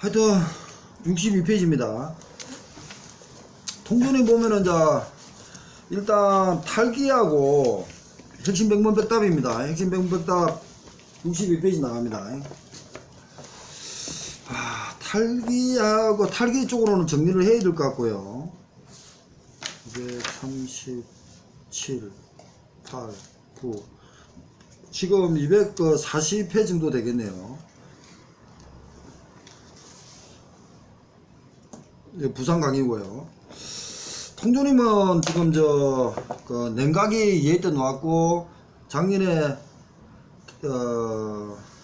하여튼 62페이지입니다. 통존에 보면은 자 일단 탈기하고 핵심 백문백답입니다. 핵심 백문백답 62페이지 나갑니다. 탈기하고 탈기 쪽으로는 정리를 해야 될 것 같고요. 237, 8, 9 지금 240회 정도 되겠네요. 부산 강의고요. 통조림은 지금 그 냉각이 얘 때 놓았고 작년에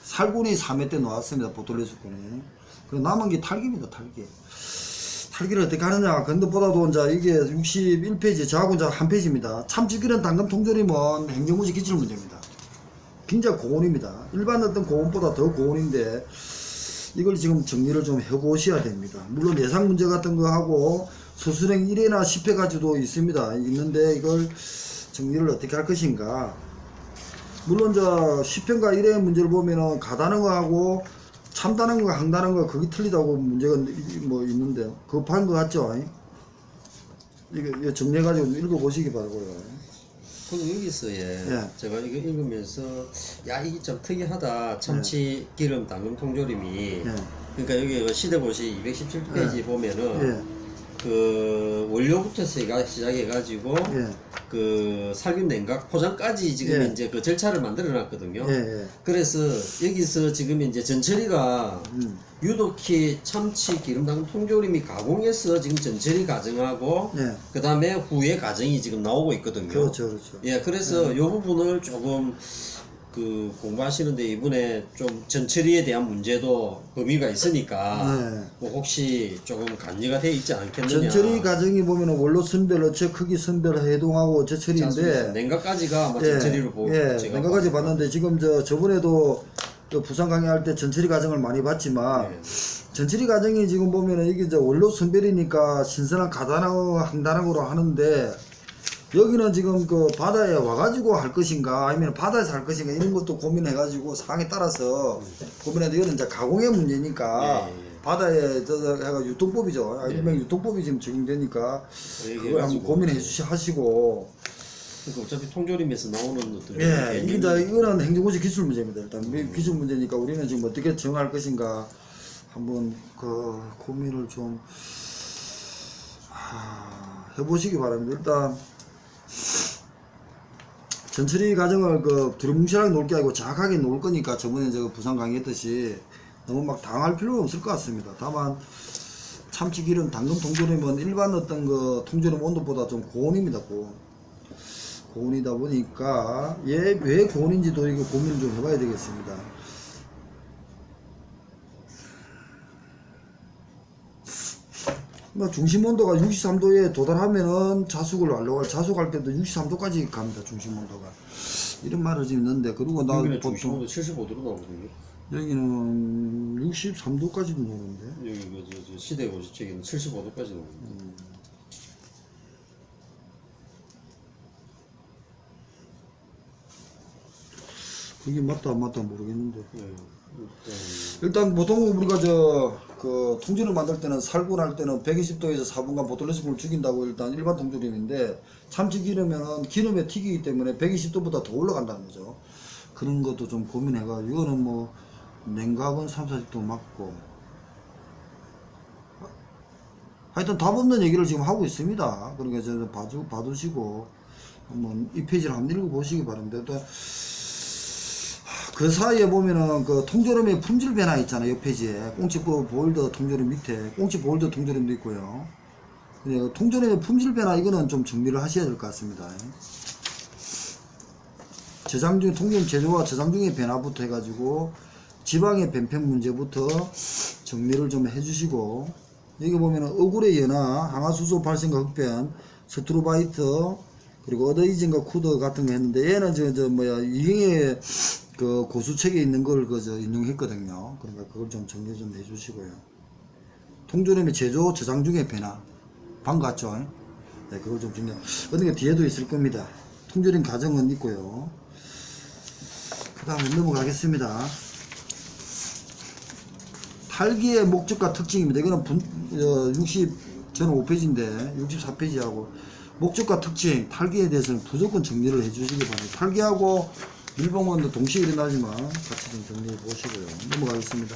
살군이 3회 때 놓았습니다. 보톨레스군이. 그 남은 게 탈기입니다. 탈기를 어떻게 하느냐. 근데보다도 이제 이게 61페이지 저하고 이제 한 페이지입니다. 참치기름 당근 통조림은 행정무지 기출문제입니다. 굉장히 고온입니다. 일반 어떤 고온보다 더 고온인데 이걸 지금 정리를 좀 해보셔야 됩니다. 물론 예상 문제 같은 거 하고 수술행 1회나 10회까지도 있는데 이걸 정리를 어떻게 할 것인가. 물론 저 10회인가 1회 문제를 보면은 가다는 거 하고 참다는 거 항다는 거 그게 틀리다고 문제가 뭐 있는데요. 그거 판 거 같죠? 이거 정리해가지고 읽어보시기 바라고요. 그럼 여기서 제가 이거 읽으면서 야 이게 좀 특이하다. 참치 기름 당근 통조림이 그러니까 여기 시대고시 217페이지 보면은 그 원료부터 시작해가지고 그 살균 냉각 포장까지 지금 이제 그 절차를 만들어 놨거든요. 그래서 여기서 지금 이제 전처리가 유독히 참치 기름당 통조림이 가공해서 지금 전처리 과정하고 그 다음에 후에 과정이 지금 나오고 있거든요. 그렇죠. 예, 그래서 이 부분을 조금 그 공부하시는데 이번에 좀 전처리에 대한 문제도 범위가 있으니까 뭐 혹시 조금 간이가 돼 있지 않겠느냐. 전처리 과정이 보면은 원료 선별, 어체 크기 선별, 해동하고 제처리인데 냉각까지가 뭐 전처리로 보고 냉각까지 봤는데 지금 저번에도 부산 강의할 때 전처리 과정을 많이 봤지만 전처리 과정이 지금 보면은 이게 이제 원료 선별이니까 신선한 가다나고 항다나고로 하는데 여기는 지금 그 바다에 와가지고 할 것인가 아니면 바다에서 할 것인가 이런 것도 고민해가지고 상황에 따라서 고민해도 이거는 이제 가공의 문제니까 바다에 해가 유통법이죠. 일명 유통법이 지금 적용되니까 그걸 한번 고민해 하시고. 그러니까 어차피 통조림에서 나오는 것들. 이게 이제 이거는 행정고시 기출 문제입니다. 일단 기출 문제니까 우리는 지금 어떻게 정할 것인가 한번 그 고민을 좀 해보시기 바랍니다. 일단. 전처리 과정을 그 두루뭉실하게 놓을 게 아니고 정확하게 놓을 거니까 저번에 제가 부산 강의했듯이 너무 막 당할 필요는 없을 것 같습니다. 다만 참치기름 당근 통조림은 일반 어떤 그 통조림 온도보다 좀 고온입니다. 고온이다 보니까 얘 왜 고온인지도 이거 고민을 좀 해봐야 되겠습니다. 중심 온도가 63도에 도달하면은 자숙을 하려고 자숙할 때도 63도까지 갑니다. 중심 온도가 이런 말을 지금 있는데 그리고 나 보통 중심 온도 75도로 나오거든요. 여기는 63도까지도 나오는데 여기 그 시대고시 책에는 75도까지 나오거든요. 그게 맞다 안 맞다 모르겠는데 일단 보통 우리가 그 통조림 만들 때는 살균할 때는 120도에서 4분간 보톨레스군을 죽인다고 일단 일반 통조림인데 참치기름은 기름에 튀기기 때문에 120도보다 더 올라간다는 거죠. 그런 것도 좀 고민해가지고 이거는 뭐 냉각은 3, 40도 맞고 하여튼 답 없는 얘기를 지금 하고 있습니다. 그러니까 저 봐두시고 한번 이 페이지를 한번 읽어보시기 바랍니다. 일단 그 사이에 보면은 그 통조림의 품질 변화 있잖아요. 옆 페이지에 꽁치 보일더 통조림 밑에 꽁치 보일더 통조림도 있고요. 근데 통조림의 품질 변화 이거는 좀 정리를 하셔야 될 것 같습니다. 저장 중 통조림 제조와 저장 중의 변화부터 해가지고 지방의 변평 문제부터 정리를 좀 해주시고 여기 보면은 어굴의 연화, 항화수소 발생과 흑변, 스트로바이트 그리고 어더이진과 쿠더 같은 거 했는데 얘는 이행의 그 고수책에 있는 걸 인용했거든요. 그러니까 그걸 좀 정리 좀 해주시고요. 통조림의 제조, 저장 중의 변화. 방 같죠? 네, 그걸 좀 정리. 어떤 게 뒤에도 있을 겁니다. 통조림 과정은 있고요. 그 다음에 넘어가겠습니다. 탈기의 목적과 특징입니다. 이거는 저는 5페이지인데 64페이지하고 목적과 특징, 탈기에 대해서는 무조건 정리를 해주시기 바랍니다. 탈기하고 밀봉은 동시에 일어나지만 같이 좀 정리해 보시고요. 넘어가겠습니다.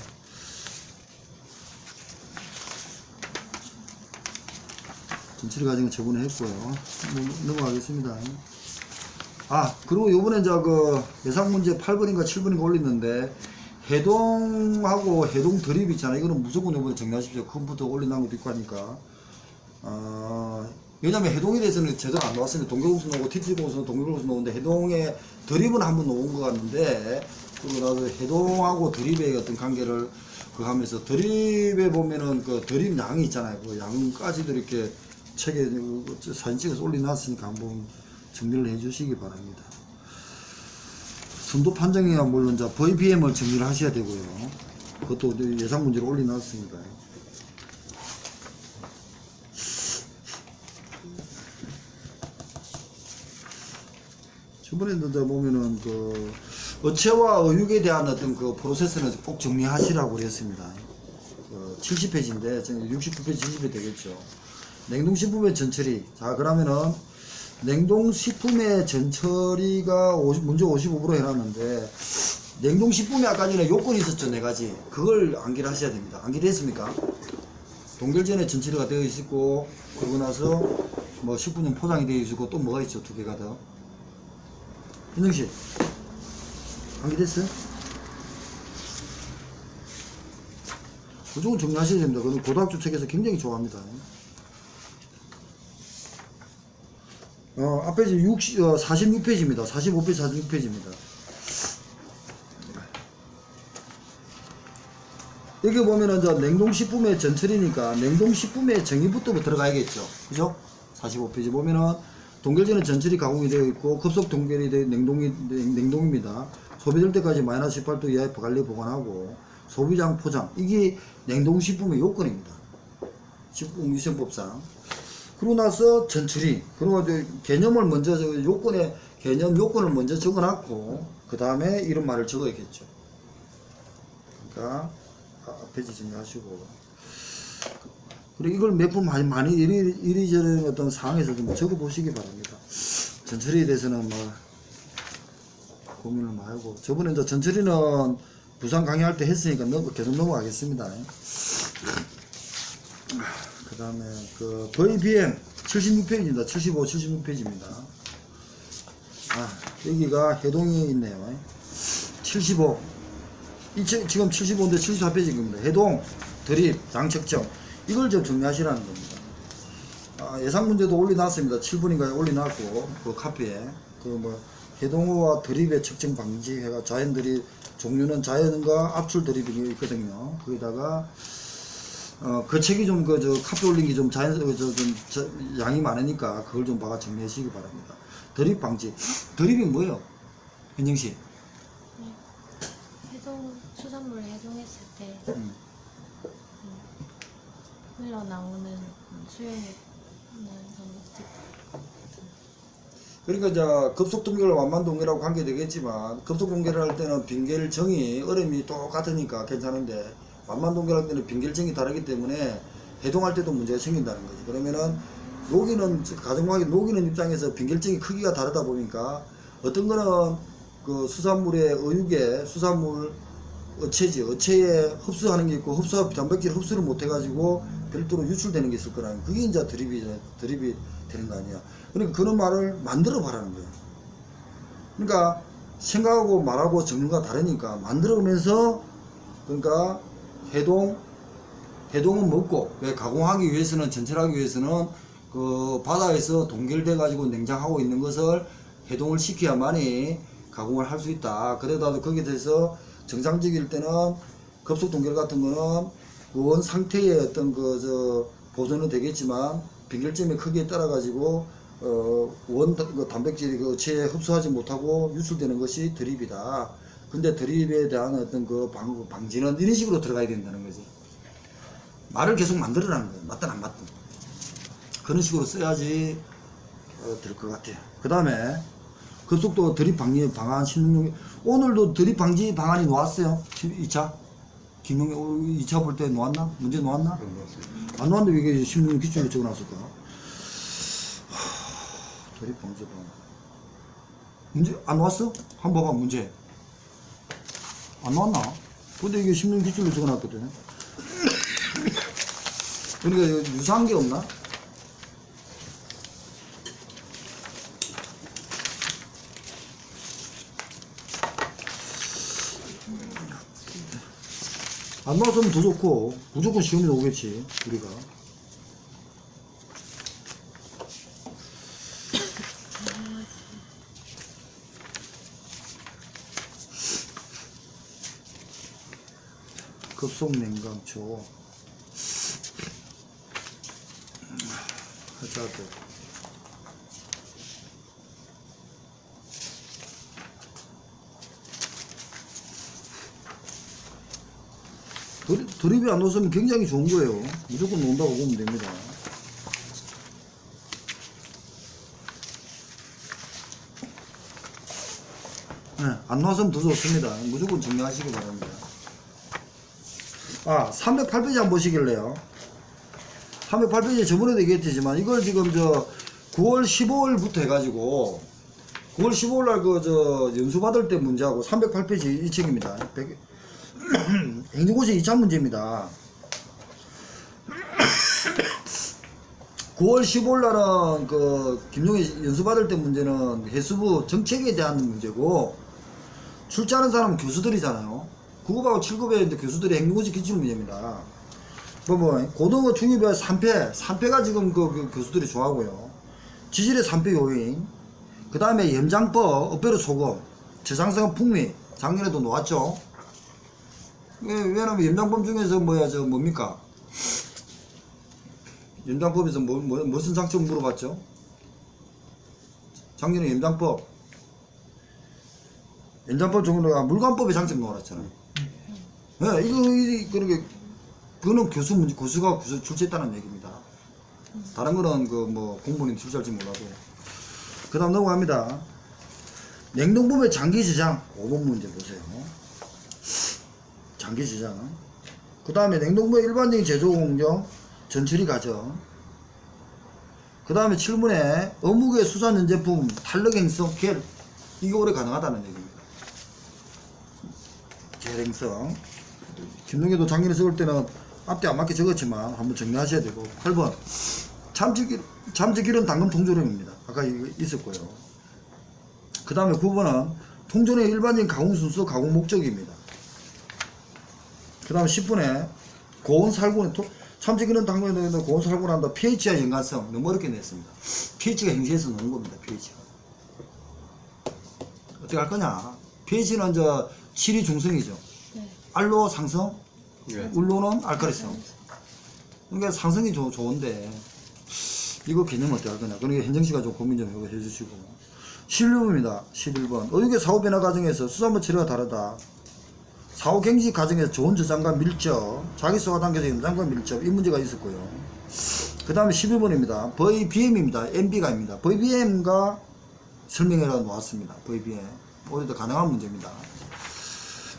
전체를 가지고 처분을 했고요. 넘어가겠습니다. 그리고 요번에 이제 그 예상 문제 8번인가 7번인가 올렸는데, 해동하고 해동 드립 있잖아요. 이거는 무조건 요번에 정리하십시오. 컴퓨터 올려놓은 것도 있고 하니까. 왜냐면 해동에 대해서는 제대로 안 나왔습니다. 동계공수 나오고 TT공수, 동계공수 나오는데, 해동에 드립은 한번 나온 것 같는데, 그리고 나서 해동하고 드립의 어떤 관계를 그 하면서, 드립에 보면은 그 드립 양이 있잖아요. 그 양까지도 이렇게 책에 사진 찍어서 올려놨으니까 한번 정리를 해 주시기 바랍니다. 선도 판정이야 물론 이제 VBM을 정리를 하셔야 되고요. 그것도 예상 문제로 올려놨습니다. 저번에도 이제 보면은 그 어체와 어육에 대한 어떤 그 프로세스는 꼭 정리하시라고 그랬습니다. 70페이지인데 69페이지 70페이지 되겠죠. 냉동식품의 전처리. 자, 그러면은 냉동식품의 전처리가 문제 55% 해놨는데, 냉동식품에 아까 전에 요건이 있었죠. 4가지. 그걸 암기를 하셔야 됩니다. 암기를 했습니까? 동결전에 전처리가 되어 있고, 그러고 나서 뭐 식품용 포장이 되어 있고, 또 뭐가 있죠? 2개가 더. 현정씨, 암기됐어요? 무조건 정리하셔야 됩니다. 그건 고등학교 책에서 굉장히 좋아합니다. 앞에 46페이지입니다. 45페이지, 46페이지입니다. 여기 보면은 이제 냉동식품의 전처리니까 냉동식품의 정의부터 들어가야겠죠. 그죠? 45페이지 보면은 동결전은 전처리 가공이 되어 있고, 급속 동결이 되어 냉동입니다. 소비될 때까지 마이너스 18도 이하의 관리 보관하고, 소비장 포장. 이게 냉동식품의 요건입니다. 식품위생법상. 그러고 나서 전처리. 그리고 개념을 먼저, 요건을 먼저 적어놨고, 그 다음에 이런 말을 적어야겠죠. 그러니까, 페이지 정리하시고. 그리고 이걸 몇 번 많이 이리저리 어떤 상황에서 좀 적어보시기 바랍니다. 전처리에 대해서는 뭐, 고민을 많이 하고. 저번에 이제 전처리는 부산 강의할 때 했으니까 계속 넘어가겠습니다. 그 다음에 그 VBM 76페이지입니다. 75, 76페이지입니다. 여기가 해동이 있네요. 75. 지금 75인데 74페이지입니다. 해동, 드립, 양 측정. 이걸 좀 정리하시라는 겁니다. 예상 문제도 올려놨습니다. 7분인가에 올려놨고, 그 카피에. 그 뭐, 해동과 드립의 측정 방지 해가 자연 드립, 종류는 자연과 압출 드립이 있거든요. 거기다가, 그 책이 좀, 카피 올린 게 좀 양이 많으니까 그걸 좀 봐가 정리하시기 바랍니다. 드립 방지. 드립이 뭐예요? 현정씨? 수산물을 해동했을 때, 흘러나오는 수용액, 그러니까 이제 급속 동결과 완만 동결하고 관계되겠지만, 급속 동결을 할 때는 빙결정이 얼음이 똑같으니까 괜찮은데, 완만 동결할 때는 빙결정이 다르기 때문에 해동할 때도 문제가 생긴다는 거지. 그러면은 가정하게 녹이는 입장에서 빙결정이 크기가 다르다 보니까, 어떤 거는 그 수산물의 어육에 수산물 어체에 흡수하는 게 있고, 단백질 흡수를 못 해가지고 별도로 유출되는 게 있을 거라는, 그게 이제 드립이 되는 거 아니야. 그러니까 그런 말을 만들어 봐라는 거야. 그러니까 생각하고 말하고 적는가 다르니까 만들어오면서, 그러니까 해동은 먹고, 왜 가공하기 위해서는, 전철하기 위해서는 그 바다에서 동결돼 가지고 냉장하고 있는 것을 해동을 시켜야만이 가공을 할 수 있다. 그래도 거기에 대해서 정상적일 때는 급속 동결 같은 거는 원 상태의 어떤 보존은 되겠지만, 빙결점의 크기에 따라 가지고 단백질이 그 체에 흡수하지 못하고 유출되는 것이 드립이다. 근데 드립에 대한 어떤 방지는 이런 식으로 들어가야 된다는 거지. 말을 계속 만들어라는 거예요. 맞든 안 맞든. 그런 식으로 써야지 될 것 같아요. 그 다음에 급속도 드립 방지 방안 16년. 오늘도 드립 방지 방안이 나왔어요. 2차. 김용희 2차 볼 때 놓았나? 문제 놓았나? 그런 것 같습니다. 안 놓았는데 왜 이게 신문 기준으로 적어놨을까? 조립 방지법. 문제 안 놓았어? 한번 봐봐 문제. 안 놓았나? 근데 이게 신문 기준으로 적어놨거든. 그러니까 이거 유사한 게 없나? 안 나왔으면 더 좋고 무조건 시험이 오겠지 우리가. 급속냉각초 하자드 드립이 안 넣었으면 굉장히 좋은 거예요. 무조건 놓는다고 보면 됩니다. 네, 안 넣었으면 더 좋습니다. 무조건 정리하시기 바랍니다. 아, 308페이지 한번 보시길래요. 308페이지 저번에도 얘기했지만 이걸 지금 저 9월 15일부터 해가지고 9월 15일 날 연수 받을 때 문제하고 308페이지 이 책입니다. 행정고시 2차 문제입니다. 9월 15일 날은 김용희 연수 받을 때 문제는 해수부 정책에 대한 문제고 출제하는 사람은 교수들이잖아요. 9급하고 7급에 이제 교수들이 행정고시 기출 문제입니다. 고등어 중위별 3패가 지금 그 교수들이 좋아하고요. 지질의 3패 요인, 그 다음에 염장법, 엇배로 소금, 저장성은 풍미, 작년에도 놓았죠. 왜냐면 염장법 중에서 뭡니까? 염장법에서 무슨 장점 물어봤죠? 작년에 염장법 정도가 물관법의 장점 놓았잖아요. 네, 그거는 교수가 출제했다는 얘기입니다. 다른 거는 공무원이 출제할지 몰라도. 그 다음 넘어갑니다. 냉동범의 장기 저장 5번 문제 보세요. 장기 저장. 그 다음에 냉동범의 일반적인 제조 공정 전처리 과정. 그 다음에 7문에 어묵의 수산전 제품 탈력 행성 계열 이게 오래 가능하다는 얘기입니다. 계열 행성. 김동희도 작년에 적을 때는 앞뒤 안 맞게 적었지만 한번 정리하셔야 되고. 8번 참치기름 당근 통조림입니다. 아까 이거 있었고요. 그 다음에 9번은 통조림의 일반적인 가공 순서 가공 목적입니다. 그 다음에 10분에 고온살균 참치기름 당근에 고온살균한다 pH와 연관성 너무 어렵게 냈습니다. pH가 행시해서 넣은 겁니다. pH가 어떻게 할 거냐. pH는 7이 중성이죠. 네. 알로 상성, 네. 울로는 알칼리성. 그러니까 상성이 좋은데 이거 개념 어떻게 할 거냐. 그러니까 현정씨가 좀 고민 좀 해주시고. 16입니다. 11번 어육의 사후 변화 과정에서 수산물 처리가 다르다. 사후 갱지 과정에서 좋은 저장과 밀접, 자기소화 단계에서 염장과 밀접 이 문제가 있었고요. 그 다음에 12번입니다. VBM입니다. MB가입니다. VBM과 설명해라 놓았습니다. VBM 오늘도 가능한 문제입니다.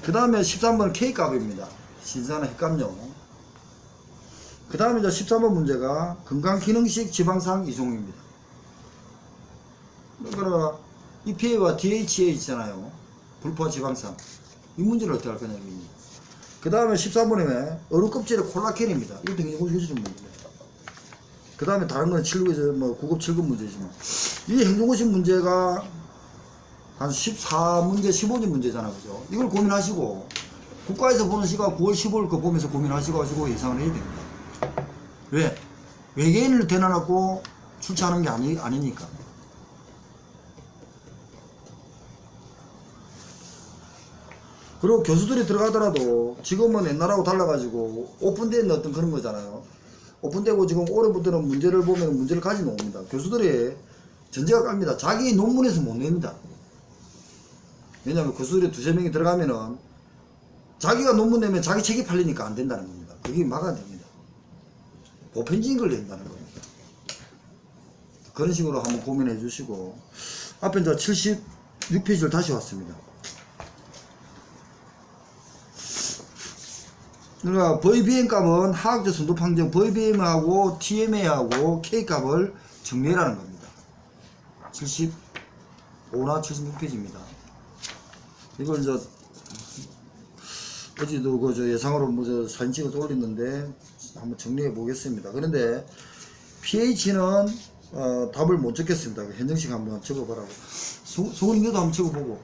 그 다음에 13번은 K값입니다. 신선한 핵감용. 그 다음에 13번 문제가 건강기능식 지방산 이송입니다. 그러니까 EPA와 DHA 있잖아요. 불포화 지방산. 이 문제를 어떻게 할 거냐. 그 다음에 13번에 어류껍질의 콜라겐입니다. 이것도 행정고시 문제입니다. 그 다음에 다른 건 7급에서 9급, 7급 문제지만 이 행정고시 문제가 한 14문제, 15지 문제잖아. 그죠? 이걸 고민하시고 국가에서 보는 시가 9월 15일 거 보면서 고민하시고 예상을 해야 됩니다. 왜? 외계인을 대놔놓고 출제하는 게 아니니까. 그리고 교수들이 들어가더라도 지금은 옛날하고 달라가지고 오픈된 어떤 그런 거잖아요. 오픈되고 지금 올해부터는 문제를 보면 문제를 가지고 옵니다. 교수들이 전제가 깔립니다. 자기 논문에서 못 냅니다. 왜냐하면 교수들이 두세 명이 들어가면은 자기가 논문 내면 자기 책이 팔리니까 안 된다는 겁니다. 그게 막아야 됩니다. 보편적인 걸 낸다는 겁니다. 그런 식으로 한번 고민해 주시고. 앞에 이제 76페이지를 다시 왔습니다. 그러니까 VBM 값은 화학적 순도 판정 VBM하고 TMA하고 K 값을 정리하라는 겁니다. 75나 76페이지입니다. 이걸 이제 어제도 그 예상으로 뭐 저 사진 찍어서 올렸는데 한번 정리해 보겠습니다. 그런데 pH는 답을 못 적겠습니다. 현정식 한번 적어보라고. 수근이도 한번 적어보고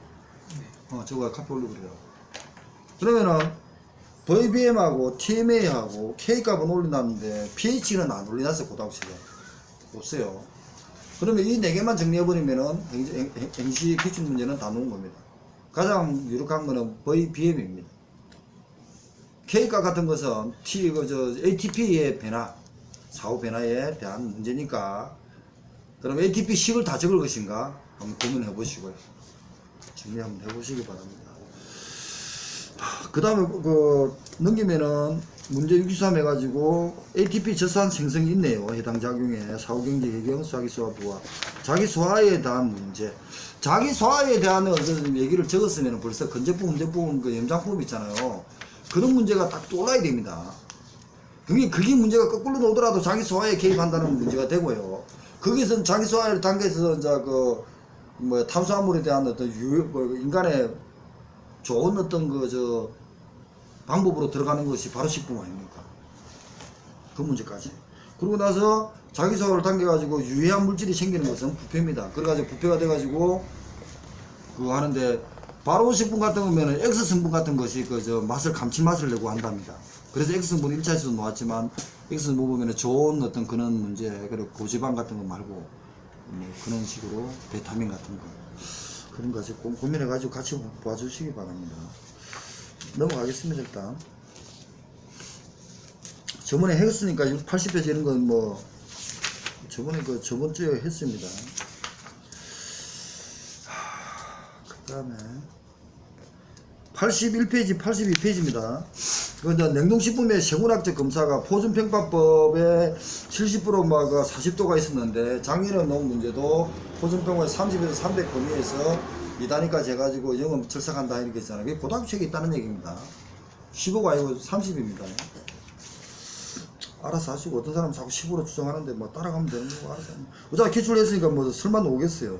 저거 카페 올려버려요. 그러면은 VBM하고 TMA하고 K값은 올려놨는데 pH는 안 올려놨어요. 고등학생에 없어요. 그러면 이 4개만 정리해버리면은 행시 기출문제는 다 놓은 겁니다. 가장 유력한 거는 VBM입니다. K값 같은 것은 ATP의 변화, 사후 변화에 대한 문제니까, 그럼 ATP 식을 다 적을 것인가 한번 고민해 보시고요. 정리 한번 해보시기 바랍니다. 그 다음에 넘기면은 문제 63 해가지고 ATP 저산 생성이 있네요. 해당 작용에 사후 경제 해경 자기 소화 부하, 자기 소화에 대한 문제. 자기 소화에 대한 얘기를 적었으면 벌써 건제품, 문제품, 그 염장품 있잖아요. 그런 문제가 딱 떠올라야 됩니다. 그게 문제가 거꾸로 오더라도 자기 소화에 개입한다는 문제가 되고요. 거기서 자기 소화의 단계에서 이제 탄수화물에 대한 어떤 인간의 좋은 어떤 방법으로 들어가는 것이 바로 식품 아닙니까? 그 문제까지. 그러고 나서 자기 소화를 당겨가지고 유해한 물질이 생기는 것은 부패입니다. 그래가지고 부패가 돼가지고 그거 하는데, 바로 식품 같은 거면은 X 성분 같은 것이 맛을 감칠맛을 내고 한답니다. 그래서 X 성분 1차에서도 나왔지만 X 성분 보면은 좋은 어떤 그런 문제, 그리고 고지방 같은 거 말고 뭐 그런 식으로 비타민 같은 거 그런 것을 고민해 가지고 같이 봐주시기 바랍니다. 넘어가겠습니다. 일단 저번에 했으니까 80페이지 이런 건 뭐 저번에 저번 주에 했습니다. 그 다음에 81페이지 82페이지입니다. 냉동식품의 생물학적 검사가 포준평가법에 70% 40도가 있었는데, 작년에 놓은 문제도 포준평가 30에서 300 범위에서 2단위까지 해가지고 영업 철석한다 이렇게 있잖아요. 그게 고등학생이 있다는 얘기입니다. 15가 아니고 30입니다. 알아서 하시고, 어떤 사람은 자꾸 15로 추정하는데 뭐 따라가면 되는 거고, 알아서. 어차피 기출했으니까 뭐 설마 오겠어요.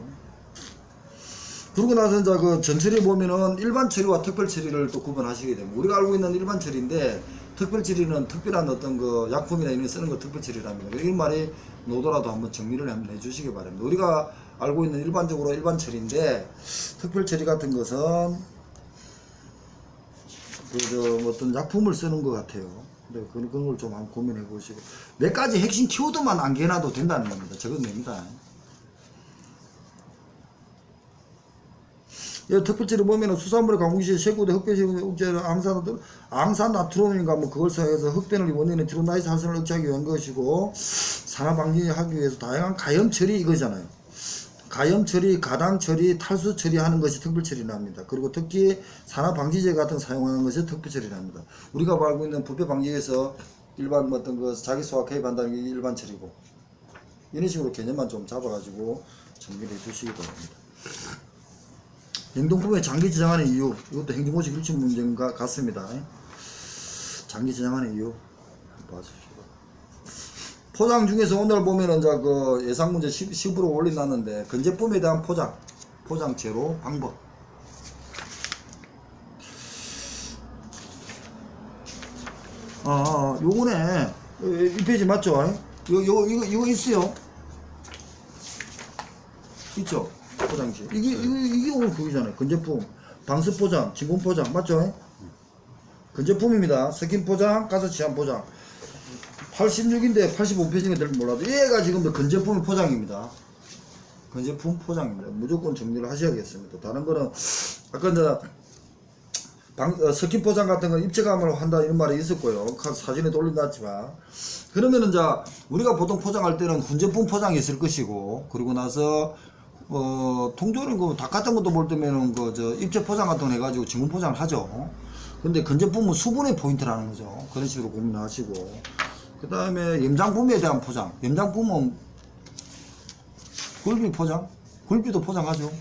그러고 나서 이제 전처리 보면은 일반 처리와 특별 처리를 또 구분하시게 됩니다. 우리가 알고 있는 일반 처리인데, 특별 처리는 특별한 어떤 약품이나 이런 거 쓰는 거 특별 처리랍니다. 이 말이 노더라도 한번 정리를 한번 해주시기 바랍니다. 우리가 알고 있는 일반적으로 일반 처리인데, 특별 처리 같은 것은 어떤 약품을 쓰는 것 같아요. 근데 그런 걸 좀 한번 고민해 보시고, 몇 가지 핵심 키워드만 안겨놔도 된다는 겁니다. 적어냅니다. 특별치를 보면은 수산물의 강국시 셰구대 흑변시 흑제는 앙산 나트륨인가 뭐 그걸 사용해서 흑변을 원인의 트로나이스 활성을 억제하기 위한 것이고, 산화 방지하기 위해서 다양한 가염 처리 이거잖아요. 가염 처리, 가당 처리, 탈수 처리하는 것이 특별 처리랍니다. 그리고 특히 산화 방지제 같은 사용하는 것이 특별 처리랍니다. 우리가 알고 있는 부패 방지에서 일반 어떤 자기 소화 개입한다는 게 일반 처리고, 이런 식으로 개념만 좀 잡아가지고 정리를 해주시기 바랍니다. 냉동품에 장기 저장하는 이유, 이것도 행정고시 기출 문제인 것 같습니다. 장기 저장하는 이유 봐주시고, 포장 중에서 오늘 보면은 예상 문제 10% 올려놨는데, 건제품에 대한 포장 제로 방법. 요거네. 이 페이지 맞죠? 이거 있어요. 있죠? 포장지. 이게 오늘 그거잖아요. 건제품, 방수 포장, 진공 포장, 맞죠? 건제품입니다. 스킨 포장, 가스 취한 포장. 86인데 85페이지가 될 몰라도 얘가 지금 건제품 포장입니다. 건제품 포장입니다. 무조건 정리를 하셔야겠습니다. 다른 거는 아까 이제 스킨 포장 같은 건 입체감을 한다 이런 말이 있었고요. 사진에도 올려놨지만, 그러면은 이제 우리가 보통 포장할 때는 훈제품 포장이 있을 것이고, 그리고 나서 통조림 닭 같은 것도 볼 때면은 입체 포장 같은 거 해가지고 진공 포장을 하죠. 근데 건제품은 수분의 포인트라는 거죠. 그런 식으로 고민하시고, 그 다음에 염장품에 대한 포장. 염장품은 굴비 포장? 굴비도 포장하죠.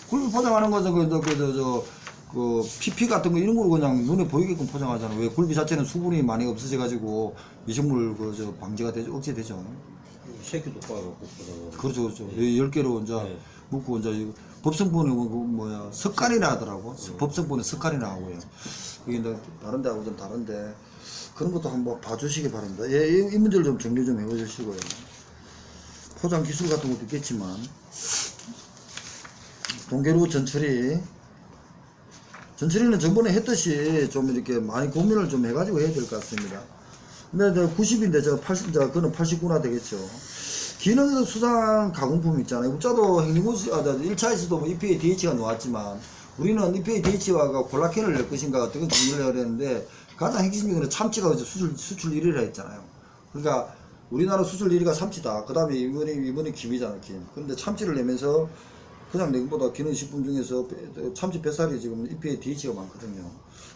굴비 포장하는 것은 그 PP 같은 거 이런 거로 그냥 눈에 보이게끔 포장하잖아. 왜 굴비 자체는 수분이 많이 없어져 가지고 미생물 그 저 방제가 되죠, 억제되죠. 새끼도 빠갖고 그러고. 그렇죠, 그렇죠. 10개로 이제 네. 묶고 이제 이거 법성분이 그 뭐야 석간이라 하더라고. 법성분이 석간이라 하고요. 이게 이제 다른 데하고 좀 다른데 그런 것도 한번 봐주시기 바랍니다. 예, 이 문제를 좀 정리 좀 해주시고요. 포장 기술 같은 것도 있겠지만 동계로 전처리는 저번에 했듯이 좀 이렇게 많이 고민을 좀 해가지고 해야 될 것 같습니다. 근데 90인데 저 80, 저 그는 89나 되겠죠. 기능 수산 가공품 있잖아요. 국자도 행리무수, 1차에서도 뭐 EPA DH가 나왔지만 우리는 EPA DH가 콜라겐을 낼 것인가 어떤 건 정리를 해야 되는데 가장 핵심적인 건 참치가 이제 수출 1위라 했잖아요. 그러니까 우리나라 수출 1위가 참치다. 그 다음에 이번에 김이잖아, 김. 그런데 참치를 내면서 그냥 낸 것보다 기능식품 중에서 참치 뱃살이 지금 EPA DH가 많거든요.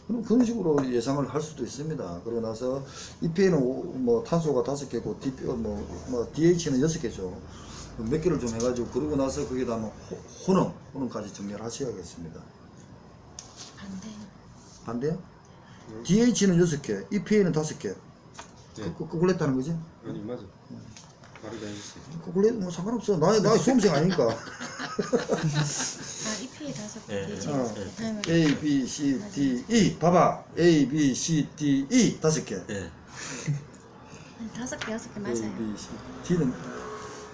그럼 그런 식으로 예상을 할 수도 있습니다. 그러고 나서 EPA는 뭐 탄소가 5개고 DH는 6개죠. 몇 개를 좀 해가지고 그러고 나서 거기다 뭐 호능까지 정리를 하셔야겠습니다. 반대요? DH는 6개, EPA는 5개. 네. 거꾸랬다는 거지? 아니 맞아. 다르게 해주세요. 거꾸래 뭐 상관없어. 나 수험생 아니니까. 아 EPA 5개 네. DH 어. 5개. A, B, C, D, E. 봐봐. A, B, C, D, E 5개. 네. 5개 6개 A, 맞아요. B, C, D는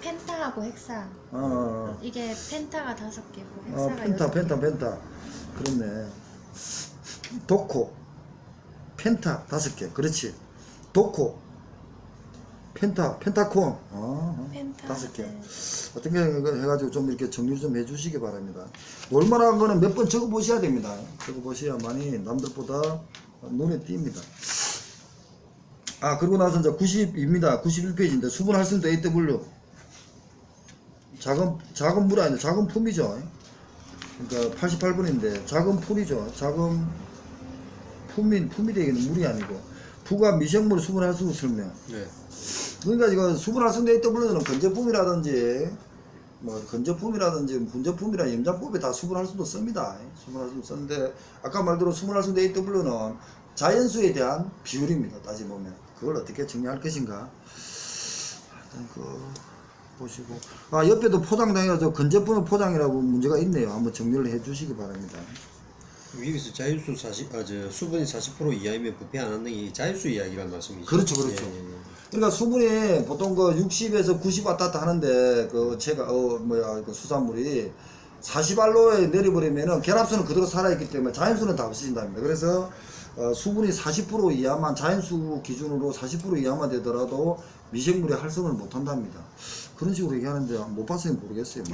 펜타하고 헥사. 아, 이게 펜타가 5개고 헥사가 펜타. 6개. 그렇네. 도코. 펜타 5개. 그렇지. 도코. 펜타콘. 펜타. 5개. 네. 어떤 게 해가지고 좀 이렇게 정리 좀 해주시기 바랍니다. 얼마나 거는 몇 번 적어 보셔야 됩니다. 적어 보셔야만이 남들보다 눈에 띕니다. 그리고 나서 이제 92입니다. 91페이지인데 수분 활성도 AW. 작은 물 아닌데 작은 품이죠. 그러니까 88분인데 작은 풀이죠. 작은 품이 되기는 물이 아니고 부가 미생물 수분 활성도 설명. 네. 그러니까 이거 수분 활성도 AW는 건조품이라든지 분조품이나 염장법에 다 수분 활성도 씁니다. 수분 활성도 쓰는데 아까 말대로 수분 활성도 AW는 자연수에 대한 비율입니다. 따지보면 그걸 어떻게 정리할 것인가. 하여튼 보시고 옆에도 포장당해서 건조품 포장이라고 문제가 있네요. 한번 정리를 해주시기 바랍니다. 여기서 자율수 40, 수분이 40% 이하이면 부패 안 하는 게 자율수 이야기란 말씀이죠. 그렇죠. 예. 그러니까 수분이 보통 그 60에서 90 왔다 갔다 하는데 그 그 수산물이 40알로에 내려버리면은 결합수는 그대로 살아있기 때문에 자연수는 다 없어진답니다. 그래서 수분이 40% 이하만 자연수 기준으로 40% 이하만 되더라도 미생물이 활성을 못 한답니다. 그런 식으로 얘기하는데 못 봤으면 모르겠어요.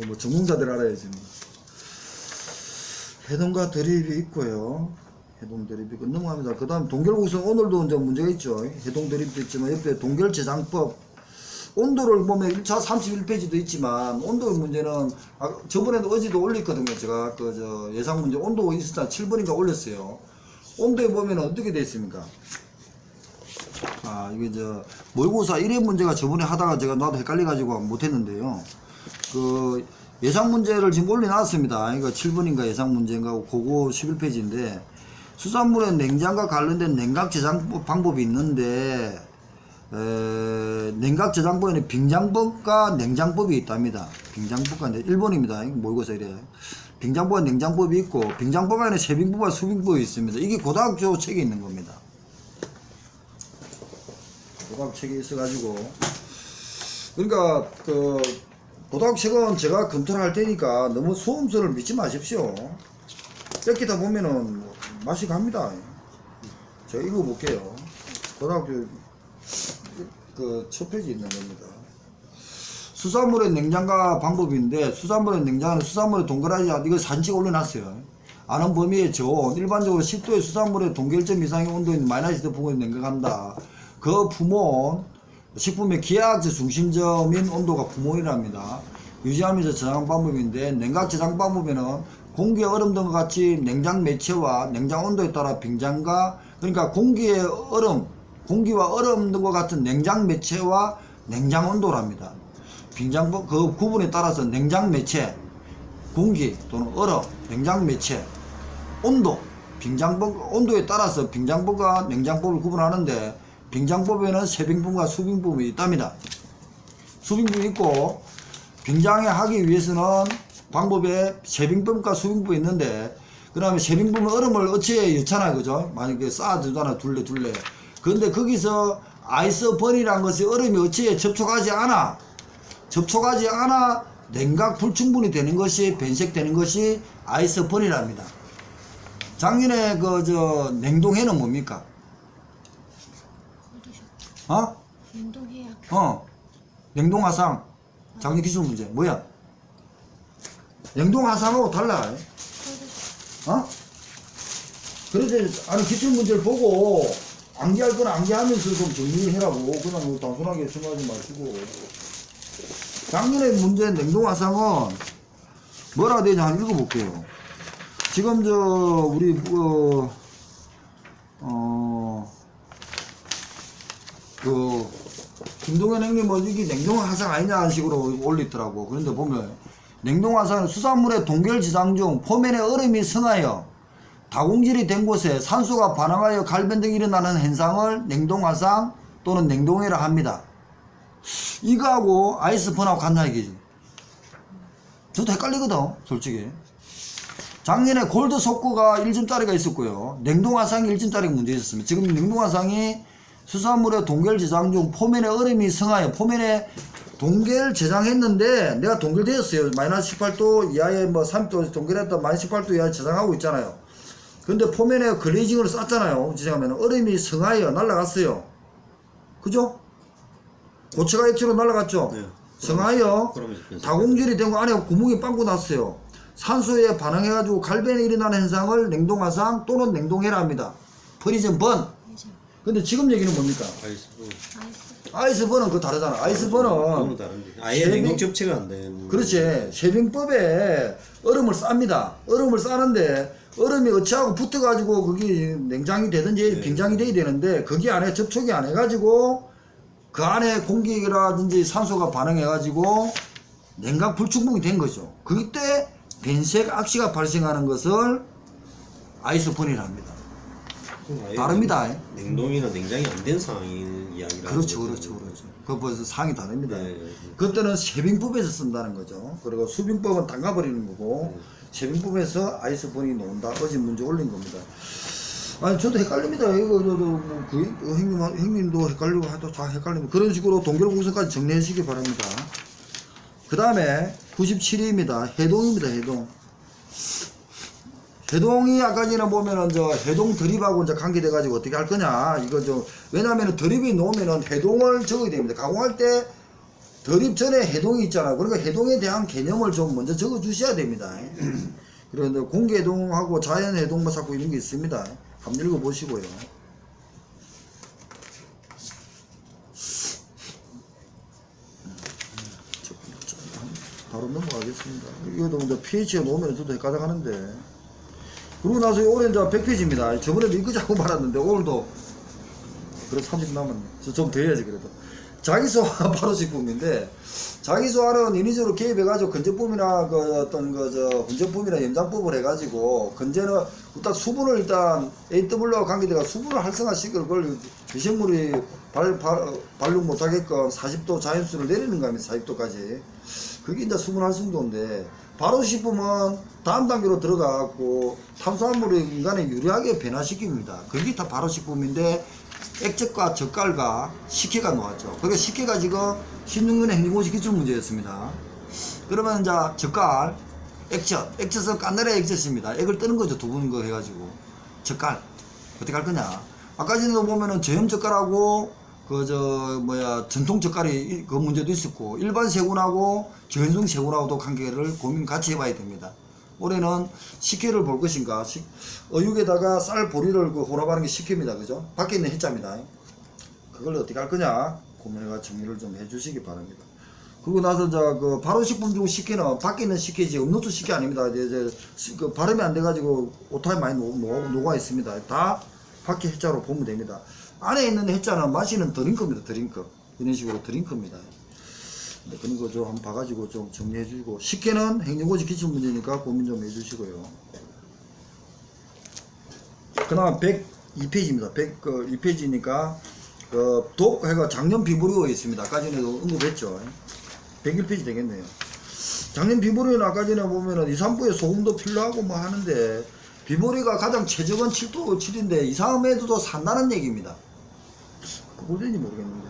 뭐 전공자들 알아야지. 뭐. 해동과 드립이 있고요. 해동 드립이 있고 넘어갑니다. 그 다음 동결국선 오늘도 이제 문제가 있죠. 해동 드립도 있지만 옆에 동결 제장법 온도를 보면 1차 31페이지도 있지만 온도 문제는 저번에도 어제도 올렸거든요. 제가 그 예상 문제 온도 있었잖아. 7번인가 올렸어요. 온도에 보면 어떻게 되어 있습니까? 이게 모의고사 1회 문제가 저번에 하다가 제가 나도 헷갈려가지고 못했는데요. 그 예상 문제를 지금 올려놨습니다. 이거 7번인가 예상 문제인가 그거 11페이지인데 수산물의 냉장과 관련된 냉각 저장 방법이 있는데 냉각 저장법에는 빙장법과 냉장법이 있답니다. 빙장법과 1번입니다. 모의고사 이래. 빙장법과 냉장법이 있고 빙장법 안에 세빙법과 수빙법이 있습니다. 이게 고등학교 책에 있는 겁니다. 고등학교 책에 있어가지고 그러니까 고등학교 책은 제가 검토를 할 테니까 너무 수험서를 믿지 마십시오. 뺏기다 보면은 맛이 갑니다. 제가 읽어볼게요. 고등학교 첫 페이지에 있는 겁니다. 수산물의 냉장가 방법인데 수산물의 냉장은 수산물의 동결하지 이거 사진 찍어 올려놨어요. 아는 범위의 저온 일반적으로 10도의 수산물의 동결점 이상의 온도인 마이너스 10도 부분에 냉각한다. 그 품온 식품의 기하학적 중심점인 온도가 품온이랍니다. 유지하면서 저장 방법인데 냉각 저장 방법에는 공기의 얼음 등과 같이 냉장 매체와 냉장 온도에 따라 빙장과 그러니까 공기와 얼음 등과 같은 냉장 매체와 냉장 온도랍니다. 빙장 그 구분에 따라서 냉장 매체 공기 또는 얼음, 냉장 매체, 온도, 빙장법, 온도에 따라서 빙장법과 냉장법을 구분하는데 빙장법에는 세빙품과 수빙품이 있답니다. 수빙품이 있고 빙장에 하기 위해서는 방법에 세빙품과 수빙품이 있는데 그 다음에 세빙품은 얼음을 어치에 넣잖아요. 그죠? 만약에 쌓아두잖아요. 둘레. 그런데 거기서 아이스번이라는 것이 얼음이 어치에 접촉하지 않아 냉각 불충분이 되는 것이 변색되는 것이 아이스번이랍니다. 작년에 냉동해는 뭡니까? 운동해야. 냉동화상. 작년 기출 문제 뭐야? 냉동화상하고 달라. 그래서 아니 기출 문제를 보고 암기할 건 암기하면서 좀 정리를 해라고. 그냥 뭐 단순하게 생각하지 마시고. 작년에 문제 냉동화상은 뭐라 되냐 한번 읽어볼게요. 지금 우리 김동현 형님은 이게 냉동화상 아니냐 하는 식으로 올리더라고. 그런데 보면 냉동화상은 수산물의 동결 지장 중 포면에 얼음이 승하여 다공질이 된 곳에 산소가 반응하여 갈변 등이 일어나는 현상을 냉동화상 또는 냉동해라 합니다. 이거하고 아이스번하고 같나 이게지. 저도 헷갈리거든 솔직히. 작년에 골드 속구가 1점짜리가 있었고요. 냉동화상이 1점짜리가 문제 있었습니다. 지금 냉동화상이 수산물의 동결 지장 중 포면에 얼음이 승하여 포면에 동결 제장했는데 내가 동결되었어요. 마이너스 18도 이하에 뭐 30도 동결했다 마이너스 18도 이하에 저장하고 있잖아요. 근데 포면에 글레이징을 쌌잖아요. 지정하면 얼음이 승하여 날아갔어요. 그죠? 고체가 액체로 날아갔죠? 네. 승하여 다공질이 된 거 안에 구멍이 빵꾸 났어요. 산소에 반응해가지고 갈변이 일어나는 현상을 냉동화상 또는 냉동해라 합니다. 프리즌 번. 근데 지금 얘기는 뭡니까? 아이스번은 그거 다르잖아. 아이스번은 너무 다른데. 아예 냉동 접체가 안 되는. 그렇지. 세빙법에 얼음을 쌉니다. 얼음을 싸는데 얼음이 어찌하고 붙어가지고 그게 냉장이 되든지 네. 빙장이 돼야 되는데 거기 안에 접촉이 안 해가지고 그 안에 공기라든지 산소가 반응해가지고 냉각 불충분이 된 거죠. 그때 변색 악시가 발생하는 것을 아이스번이라 합니다. 다릅니다. 냉동이나 냉장이 안 된 상황이 이야기라. 그렇죠. 그거 벌써 상이 다릅니다. 그때는 세빙법에서 쓴다는 거죠. 그리고 수빙법은 담가버리는 거고 세빙법에서 아이스번이 나온다. 어제 문제 올린 겁니다. 아니 저도 헷갈립니다. 이거 형님도 헷갈리고 하도 다 헷갈립니다. 그런 식으로 동결공선까지 정리해 주시기 바랍니다. 그 다음에 97위입니다. 해동입니다. 해동이 아까 전에 보면은 해동 드립하고 이제 관계돼 가지고 어떻게 할 거냐 이거 왜냐면은 드립이 놓으면은 해동을 적어야 됩니다. 가공할 때 드립 전에 해동이 있잖아요. 그러니까 해동에 대한 개념을 좀 먼저 적어 주셔야 됩니다. 그런데 공기 해동하고 자연 해동 뭐 자꾸 이런 게 있습니다. 한번 읽어 보시고요. 바로 넘어가겠습니다. 이것도 이제 pH가 놓으면 저도 헷갈려 하는데. 그러고 나서 올해 이제 100페이지입니다. 저번에도 이거 자꾸 말았는데 오늘도 그래 30 남았네. 좀 더 해야지 그래도. 자기소화 바로식품인데 자기소화는 인위적으로 개입해가지고 건조품이나 혼전품이나 염장법을 해가지고 건재는 일단 수분을 일단 AW와 관계돼가 수분을 활성화시킬 걸 미생물이 발육 못하게끔 40도 자연수를 내리는 겁니다. 40도까지. 그게 이제 수분 활성도인데 발효식품은 다음 단계로 들어가고 탄수화물을 인간에 유리하게 변화시킵니다. 그게 다 발효식품인데 액젓과 젓갈과 식혜가 나왔죠. 그게 식혜가 지금 16년에 행정고시 기출문제였습니다. 그러면 이제 젓갈, 액젓은 까늘의 액젓입니다. 액을 뜨는 거죠. 두분 거 해가지고. 젓갈 어떻게 할 거냐. 아까 전에도 보면은 저염젓갈하고 전통 젓갈이 그 문제도 있었고 일반 세군하고 저연성 세군하고도 관계를 고민 같이 해봐야 됩니다. 올해는 식혜를 볼 것인가. 어육에다가 쌀 보리를 혼합하는 게 식혜입니다. 그죠? 밖에 있는 해자입니다. 그걸 어떻게 할 거냐 고민해가 정리를 좀 해주시기 바랍니다. 그리고 나서 발효식품 중 식혜는 밖에 있는 식혜지 음료수 식혜 아닙니다. 이제 발음이 안 돼가지고 오타에 많이 녹아 있습니다. 다 밖에 해자로 보면 됩니다. 안에 있는 해자는 마시는 드링크입니다. 드링크. 이런 식으로 드링크입니다. 그런 거 좀 한번 봐가지고 좀 정리해 주시고, 쉽게는 행정고시 기출 문제니까 고민 좀 해주시고요. 그 다음 102페이지입니다. 102페이지니까 독 해가 작년 비보리오 있습니다. 아까 전에도 언급했죠. 101페이지 되겠네요. 작년 비보리오는 아까 전에 보면은 2, 3부에 소금도 필요하고 뭐 하는데, 비보리가 가장 최적은 7도 7인데 이상함에도 산다는 얘기입니다. 그걸 된지 모르겠는데.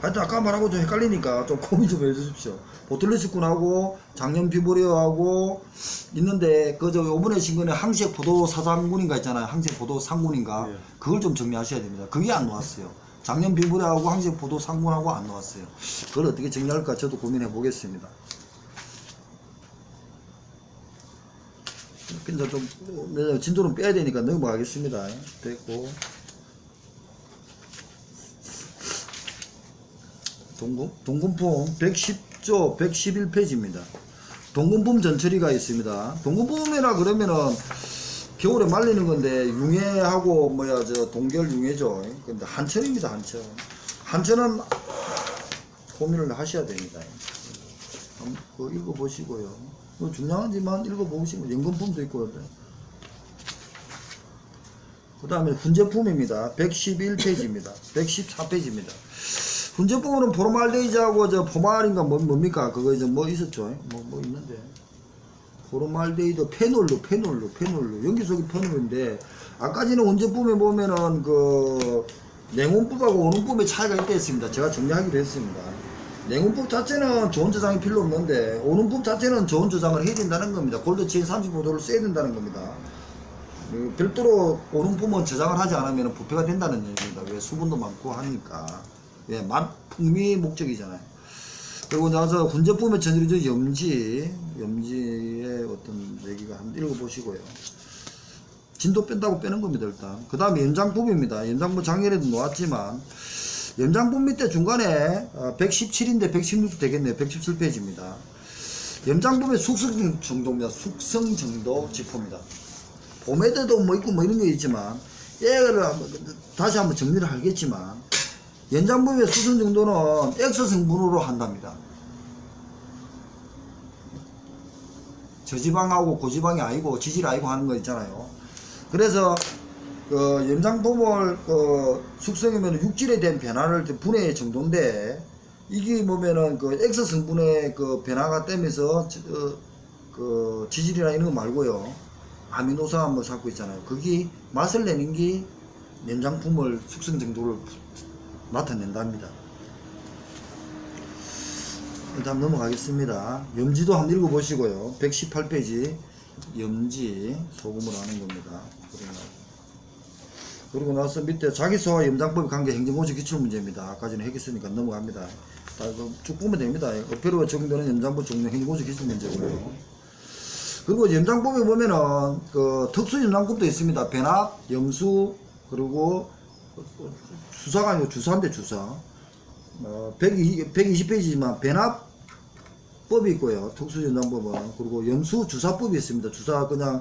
하여튼 아까 말하고 좀 헷갈리니까 좀 고민 좀 해주십시오. 보틀리스군하고 작년 비보리오하고 있는데, 그저 요번에 신건에 항색 포도 사상군인가 있잖아요. 항색 포도 상군인가. 네. 그걸 좀 정리하셔야 됩니다. 그게 안 나왔어요. 작년 비보리오하고 항색 포도 상군하고 안 나왔어요. 그걸 어떻게 정리할까 저도 고민해 보겠습니다. 근데 좀 진도는 빼야 되니까 넘어가겠습니다. 됐고, 동군품 110조 111페이지입니다. 동군품 전처리가 있습니다. 동군품이라 그러면은 겨울에 말리는 건데, 융해하고 뭐야 저 동결 융해죠. 근데 한철입니다. 한철. 한철은 고민을 하셔야 됩니다. 한번 그거 읽어보시고요. 중요하지만 읽어보시고, 연금품도 있고. 그 다음에 훈제품입니다. 111페이지입니다. 114페이지입니다. 훈제품은 포르말데이드하고 저 포말인가 뭡니까? 그거 이제 뭐 있었죠? 뭐 있는데. 포르말데이드, 페놀루. 연기 속이 페놀인데, 아까 전에 훈제품에 보면은 그 냉온법하고 온온법의 차이가 있다 했습니다. 제가 정리하기로 했습니다. 냉온법 자체는 좋은 저장이 필요 없는데, 온온법 자체는 좋은 저장을 해야 된다는 겁니다. 골드체인 35도를 써야 된다는 겁니다. 별도로 온온법은 저장을 하지 않으면 부패가 된다는 얘기입니다. 왜? 수분도 많고 하니까. 왜? 풍미 목적이잖아요. 그리고 나서 훈제품의 전리죠. 염지의 어떤 얘기가 한번 읽어보시고요. 진도 뺀다고 빼는 겁니다, 일단. 그 다음에 연장품입니다. 연장품 작년에도 놓았지만, 연장품 밑에 중간에 117인데 116도 되겠네요. 117페이지입니다. 연장품의 숙성 정도입니다. 숙성 정도 지표입니다. 봄에도 뭐 있고 뭐 이런 게 있지만, 얘를 다시 한번 정리를 하겠지만, 연장품의 숙성 정도는 X 성분으로 한답니다. 저지방하고 고지방이 아니고 지질 아니고 하는 거 있잖아요. 그래서 연장품을 숙성하면 육질에 대한 변화를 분해 정도인데, 이게 보면은 X 성분의 변화가 되면서 지질이나 이런 거 말고요, 아미노산 뭐 잡고 있잖아요. 그게 맛을 내는 게 연장품을 숙성 정도를 나타낸답니다. 일단 넘어가겠습니다. 염지도 한번 읽어보시고요. 118페이지 염지 소금을 하는 겁니다. 그리고 나서 밑에 자기소와 염장법의 관계 행정고시 기출문제입니다. 아까 전에 했으니까 넘어갑니다. 쭉 보면 됩니다. 어폐로가 적용되는 염장법 종류 행정고시 기출문제고요. 그리고 염장법에 보면은 특수 염장법도 있습니다. 배납, 염수, 그리고 수사가 아니고 주사인데 주사. 120페이지지만 배납법이 있고요. 특수 염장법은. 그리고 염수 주사법이 있습니다. 주사 그냥